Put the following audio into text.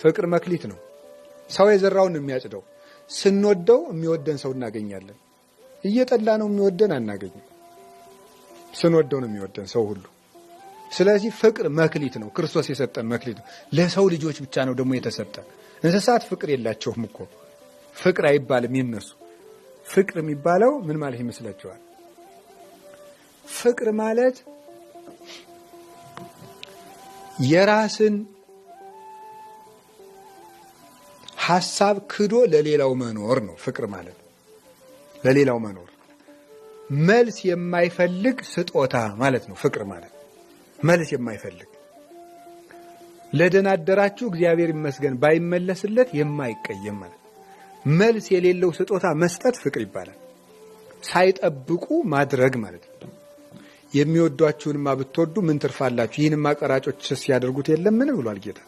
ፍቅር መክሊት ነው። ሰው የዘራውን የሚያጭደው። ስንወደው የሚወደን ሰው እናገኛለን። እየጠላ ነው የሚወደን አናገኝም። ስንወደው ነው የሚወደን ሰው ሁሉ። ስለዚህ ፍቅር መክሊት ነው። ክርስቶስ የሰጠን መክሊት ነው። ለሰው ልጆች ብቻ ነው ደግሞ የተሰጠ። እንስሳት ፍቅር የላቸውም እኮ። ፍቅር አይባልም የነሱ። ፍቅር የሚባለው ምን ማለት ይመስላችኋል? ፍቅር ማለት የራስን ሐሳብ ክዶ ለሌላው መኖር ነው። ፍቅር ማለት ለሌላው መኖር፣ መልስ የማይፈልግ ስጦታ ማለት ነው። ፍቅር ማለት መልስ የማይፈልግ ለደናደራችሁ እግዚአብሔር ይመስገን ባይመለስለት የማይቀየም ማለት መልስ የሌለው ስጦታ መስጠት ፍቅር ይባላል። ሳይጠብቁ ማድረግ ማለት ነው። የሚወዷችሁንማ ብትወዱ ምን ትርፋላችሁ? ይህንማ ቀራጮች ሲያደርጉት የለም ምን ብሏል ጌታ?